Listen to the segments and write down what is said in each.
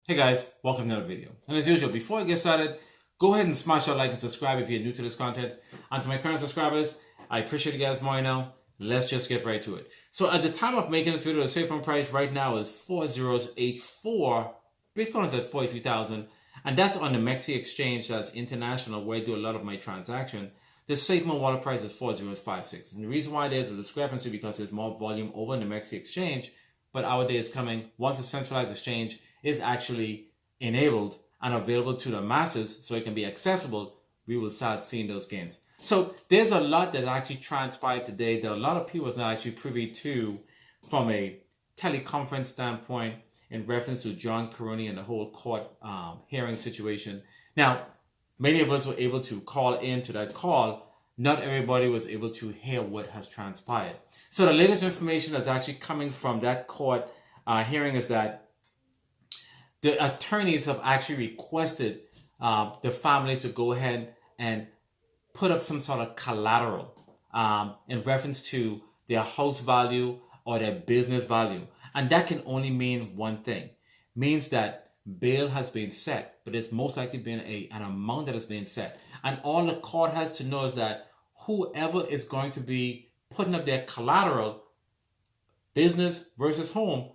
Hey guys, welcome to another video. And as usual, before I get started, go ahead and smash that like and subscribe if you're new to this content. And to my current subscribers, I appreciate you guys more now. Let's just get right to it. So at the time of making this video, the safe phone price right now is 4084. Bitcoin is at 43,000. And that's on the Mexi exchange, that's international, where I do a lot of my transaction. The SafeMoon wallet price is 4056. And the reason why there's a discrepancy because there's more volume over in the Mexi exchange, but our day is coming once a centralized exchange is actually enabled and available to the masses so it can be accessible, we will start seeing those gains. So there's a lot that actually transpired today that a lot of people is not actually privy to from a teleconference standpoint in reference to John Karony and the whole court hearing situation. Now, many of us were able to call into that call. Not everybody was able to hear what has transpired. So the latest information that's actually coming from that court hearing is that the attorneys have actually requested the families to go ahead and put up some sort of collateral in reference to their house value or their business value. And that can only mean one thing. Means that bail has been set, but it's most likely been an amount that has been set. And all the court has to know is that whoever is going to be putting up their collateral, business versus home,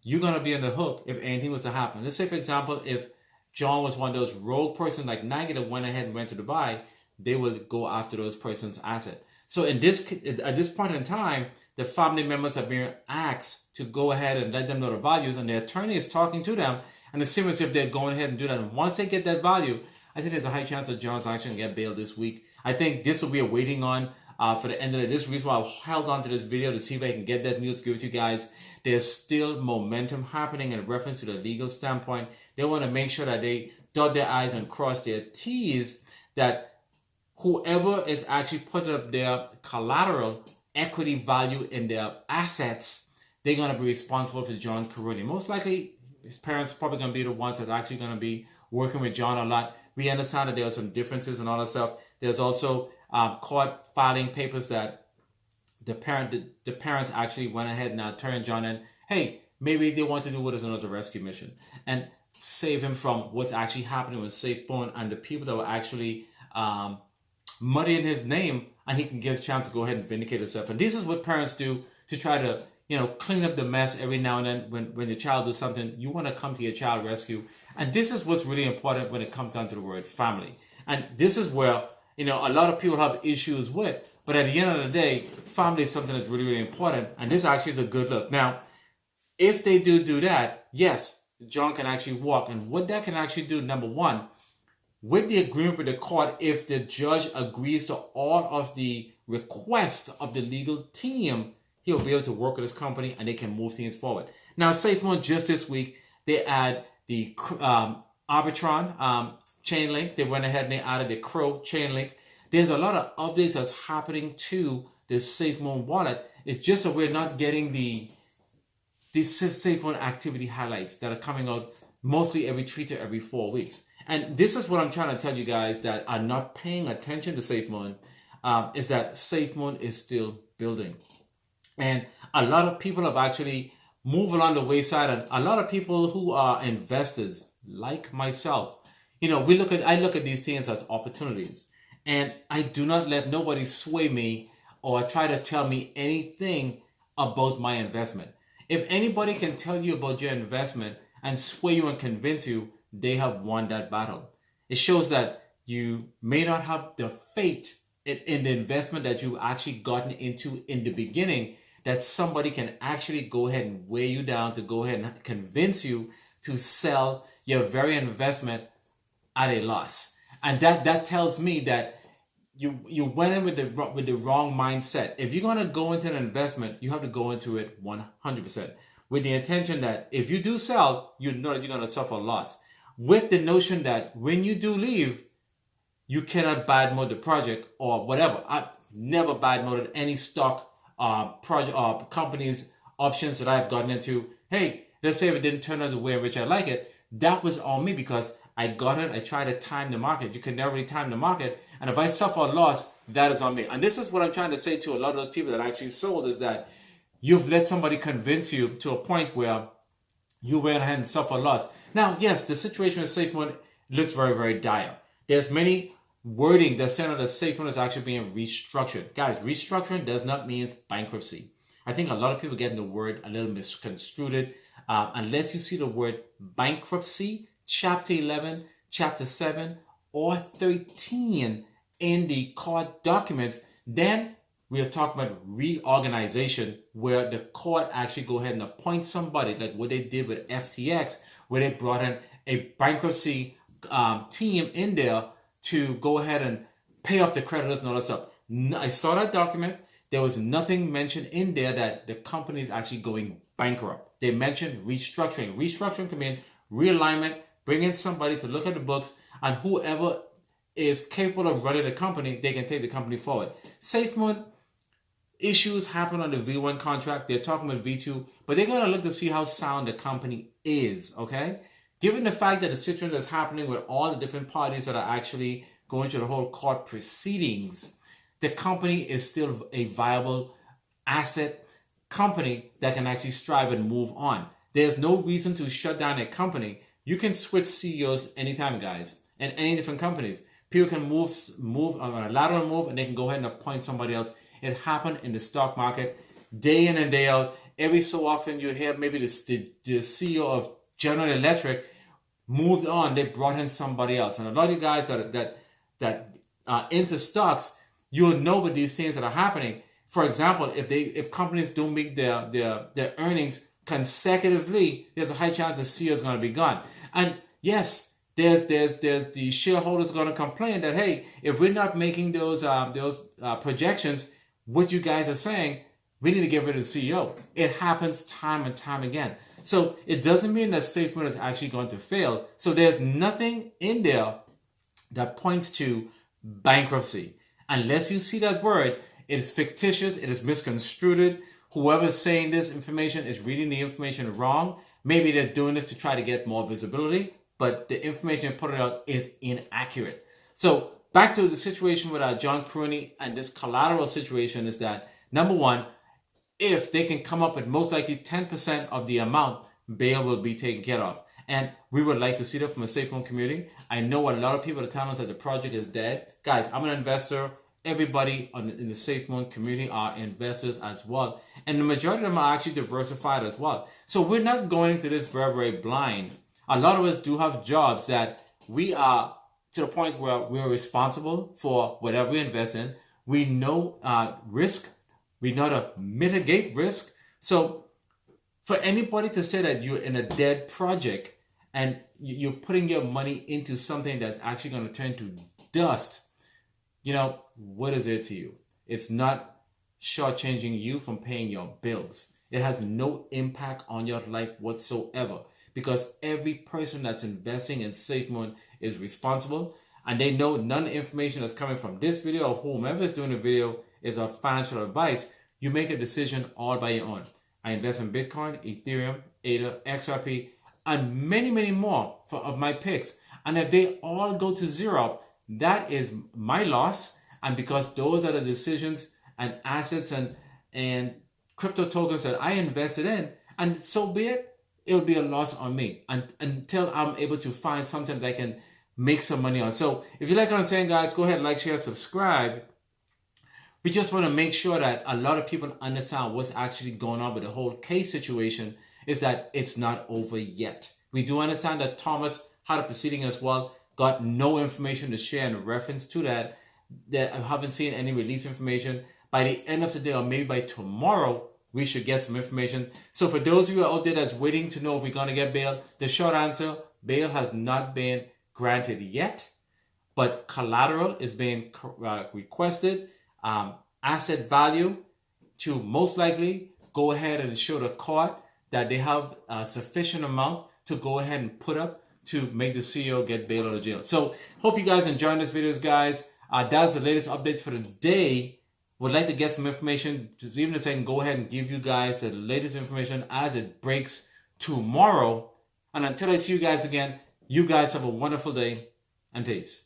you're going to be on the hook if anything was to happen. Let's say, for example, if John was one of those rogue persons like Nike that went ahead and went to Dubai, they will go after those persons' asset. So at this point in time, the family members are being asked to go ahead and let them know the values, and the attorney is talking to them, and it's similar as if they're going ahead and do that. And once they get that value, I think there's a high chance that John's actually going to get bailed this week. I think this will be a waiting on for the end of it. This reason why I held on to this video to see if I can get that news, give it to you guys. There's still momentum happening in reference to the legal standpoint. They want to make sure that they dot their I's and cross their T's, that whoever is actually putting up their collateral equity value in their assets, they're going to be responsible for John Karony. Most likely, his parents are probably going to be the ones that are actually going to be working with John a lot. We understand that there are some differences and all that stuff. There's also court filing papers that the parents actually went ahead and turned John in. Hey, maybe they want to do what is known as a rescue mission and save him from what's actually happening with SafeMoon and the people that were actually muddying his name, and he can get a chance to go ahead and vindicate himself. And this is what parents do to try to, clean up the mess every now and then. When your child does something, you want to come to your child rescue. And this is what's really important when it comes down to the word family. And this is where, a lot of people have issues with. But at the end of the day, family is something that's really, really important. And this actually is a good look. Now, if they do that, yes, John can actually walk. And what that can actually do, number one, with the agreement with the court, if the judge agrees to all of the requests of the legal team, he'll be able to work with his company and they can move things forward. Now, SafeMoon just this week, they add the Arbitron chain link. They went ahead and they added the Crow chain link. There's a lot of updates that's happening to the SafeMoon wallet. It's just that we're not getting the SafeMoon activity highlights that are coming out mostly every 3 to every 4 weeks. And this is what I'm trying to tell you guys that are not paying attention to SafeMoon, is that SafeMoon is still building. And a lot of people have actually moved along the wayside, and a lot of people who are investors like myself, I look at these things as opportunities. And I do not let nobody sway me or try to tell me anything about my investment. If anybody can tell you about your investment and sway you and convince you, they have won that battle. It shows that you may not have the faith in the investment that you actually gotten into in the beginning, that somebody can actually go ahead and weigh you down to go ahead and convince you to sell your very investment at a loss. And that tells me that you went in with the wrong mindset. If you're going to go into an investment, you have to go into it 100% with the intention that if you do sell, you know that you're going to suffer a loss. With the notion that when you do leave, you cannot badmouth the project or whatever. I've never badmouthed any stock project or companies options that I've gotten into. Hey, let's say if it didn't turn out the way in which I like it, that was on me because I got it. I tried to time the market. You can never really time the market. And if I suffer a loss, that is on me. And this is what I'm trying to say to a lot of those people that actually sold, is that you've let somebody convince you to a point where you went ahead and suffer loss. Now, yes, the situation with SafeMoon looks very, very dire. There's many wording that's saying that SafeMoon is actually being restructured. Guys, restructuring does not mean bankruptcy. I think a lot of people getting the word a little misconstrued. Unless you see the word bankruptcy, chapter 11, chapter 7, or 13 in the court documents, then we are talking about reorganization, where the court actually go ahead and appoint somebody, like what they did with FTX, where they brought in a bankruptcy team in there to go ahead and pay off the creditors and all that stuff. I saw that document. There was nothing mentioned in there that the company is actually going bankrupt. They mentioned restructuring. Restructuring can mean realignment, bring in somebody to look at the books, and whoever is capable of running the company, they can take the company forward. SafeMoon, issues happen on the V1 contract. They're talking about V2, but they're going to look to see how sound the company is, okay? Given the fact that the situation that's happening with all the different parties that are actually going through the whole court proceedings, the company is still a viable asset company that can actually strive and move on. There's no reason to shut down a company. You can switch CEOs anytime, guys, and any different companies. People can move on a lateral move, and they can go ahead and appoint somebody else. It happened in the stock market day in and day out. Every so often you hear maybe the CEO of General Electric moved on. They brought in somebody else. And a lot of you guys that are into stocks, you'll know about these things that are happening. For example, if companies don't make their earnings consecutively, there's a high chance the CEO is going to be gone. And yes, there's the shareholders going to complain that, hey, if we're not making those projections, what you guys are saying, we need to get rid of the CEO. It happens time and time again. So it doesn't mean that SafeMoon is actually going to fail. So there's nothing in there that points to bankruptcy. Unless you see that word, it is fictitious, it is misconstrued. Whoever's saying this information is reading the information wrong. Maybe they're doing this to try to get more visibility, but the information they're putting out is inaccurate. So back to the situation with John Karony and this Collateral situation is that, number one, if they can come up with most likely 10% of the amount, bail will be taken care of. And we would like to see that from a SafeMoon community. I know a lot of people are telling us that the project is dead. Guys, I'm an investor. Everybody in the SafeMoon community are investors as well. And the majority of them are actually diversified as well. So we're not going into this very, very blind. A lot of us do have jobs that we are to the point where we're responsible for whatever we invest in. We know risk. We know how to mitigate risk. So for anybody to say that you're in a dead project and you're putting your money into something that's actually going to turn to dust, you know, what is it to you? It's not shortchanging you from paying your bills. It has no impact on your life whatsoever, because every person that's investing in SafeMoon is responsible, and they know none of the information that's coming from this video or whomever is doing the video is a financial advice. You make a decision all by your own. I invest in Bitcoin, Ethereum, ADA, XRP, and many, many more of my picks. And if they all go to zero, that is my loss. And because those are the decisions and assets and crypto tokens that I invested in, and so be it, it'll be a loss on me until I'm able to find something that I can make some money on. So if you like what I'm saying, guys, go ahead, like, share, subscribe. We just want to make sure that a lot of people understand what's actually going on with the whole case situation, is that it's not over yet. We do understand that Thomas had a proceeding as well, got no information to share in reference to that. That I haven't seen any release information. By the end of the day, or maybe by tomorrow, we should get some information. So for those of you out there that's waiting to know if we're going to get bail, the short answer, bail has not been granted yet, but collateral is being requested. Asset value to most likely go ahead and show the court that they have a sufficient amount to go ahead and put up to make the CEO get bailed out of jail. So hope you guys enjoying this videos, guys. That's the latest update for the day. Would like to get some information, just even if I can go ahead and give you guys the latest information as it breaks tomorrow. And until I see you guys again, you guys have a wonderful day and peace.